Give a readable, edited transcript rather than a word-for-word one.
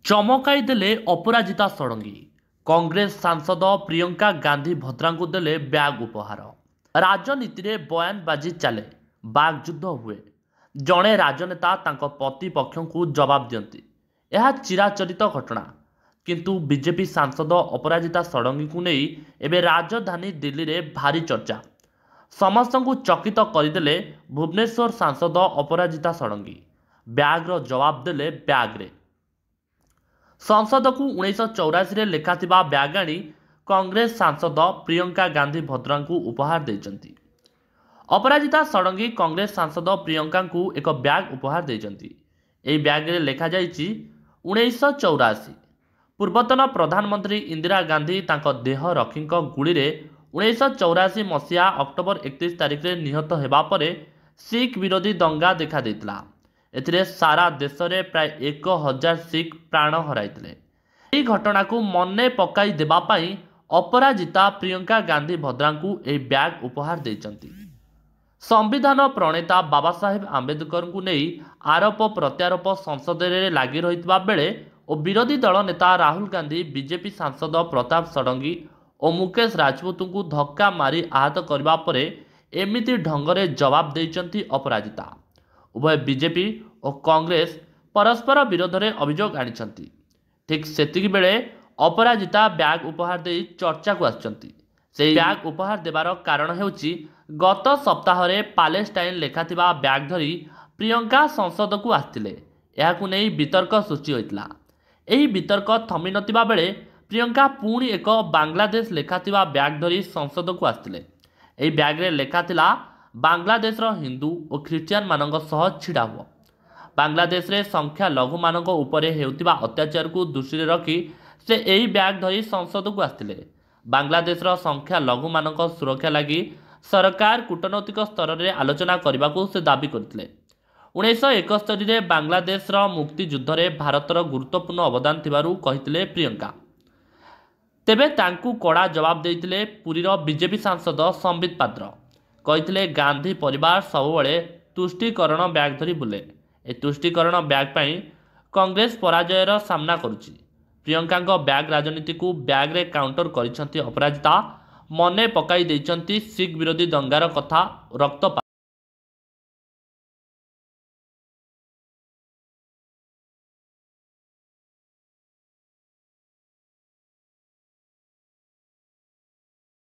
चमकाई देले अपराजिता षडंगी। कांग्रेस सांसद प्रियंका गांधी भद्रा को देले ब्याग उपहार। राजनीति रे बयानबाजी चले, बागयुद्ध हुए। जड़े राजनेता तांको पति पक्ष को जवाब दियंती। यह चिराचरित घटना, किंतु बीजेपी सांसद अपराजिता षडंगी को नहीं एबे राजधानी दिल्ली रे भारी चर्चा। समस्त को चकित करदेले भुवनेश्वर सांसद अपराजिता षडंगी। ब्याग्र जवाब देले ब्याग रे। संसद को 1984 लेखाथिबा ब्याग आनी कांग्रेस सांसद प्रियंका गांधी भद्रा को उपहार देइचंती। अपराजिता षडंगी कांग्रेस सांसद प्रियंका को एक ब्याग उपहार देइचंती। एही ब्याग रे लेखा जाइछि 1984। पूर्वतन प्रधानमंत्री इंदिरा गांधी तांको देह रक्षीक गुली रे 1984 मसीहा अक्टोबर 31 तारिख रे निहत हेबा परे सिख विरोधी दंगा देखा देइतला। एथिरे सारा देश में प्राय 1000 सिख प्राण हराइथिले। एही घटना को मने पकाई देबा पई अपराजिता प्रियंका गांधी भद्रा को एही ब्याग उपहार देइचंती। संविधान प्रणेता बाबा साहेब आंबेडकर को नहीं आरोप प्रत्यारोप संसद में लगी रही बेले और विरोधी दल नेता राहुल गांधी, बीजेपी सांसद प्रताप षडंगी और मुकेश राजपूत को धक्का मारी आहत करबा परे एमिति ढंगरे जवाब देइचंती अपराजिता। उभय बीजेपी और कांग्रेस परस्पर विरोध में अभियोग आनिछंती। ठीक सेतिकी बेले अपराजिता ब्याग उपहार दे चर्चा को आछंती। से ब्याग उपहार देबार कारण हेउची गत सप्ताह रे पैलेस्टाइन लेखाथिबा ब्याग धरी प्रियंका संसद को आस्तिले। एहाकु नै वितर्क सृष्टि होइतला। एही वितर्क थमी नतिबा बेले प्रियंका पुणी एक बांग्लादेश लेखाथिबा ब्याग धरी संसद को आस्तिले। एही ब्याग रे लेखाथिला बांग्लादेश रो हिंदू और ख्रिस्टियन मानक सह छिड़ा हुआ। बांग्लादेश रे संख्या लघु मानक उपरे हेउतिबा अत्याचार को दृष्टि रखी से एही ब्याग धरी संसद को आस्तिले। बांग्लादेश रो संख्या लघु मानक सुरक्षा लगी सरकार कूटनैतिक स्तर रे आलोचना करने को से दाबी करथिले। 1971 रे बांग्लादेश रो मुक्तियुद्ध रे भारतर गुरुत्वपूर्ण अवदान थिबारु कहिथिले प्रियंका। तेबे तांकु कड़ा जवाब देइथिले पुरी रो बीजेपी सांसद संबित पात्र। कहिथिले गांधी परिवार सबुबले तुष्टिकरण ब्याग धरी बुले। ए तुष्टिकरण ब्याग पाई कांग्रेस पराजयर सामना करुछि। प्रियंका ब्याग राजनीति को ब्याग रे काउंटर करिसंती अपराजिता। मने पकाई देइचंती सिख विरोधी दंगार कथा, रक्त